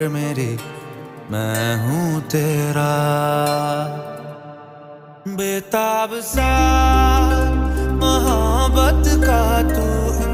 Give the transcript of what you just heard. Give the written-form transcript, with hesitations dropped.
मेरी मैं हूँ तेरा बेताब सा मोहब्बत का तू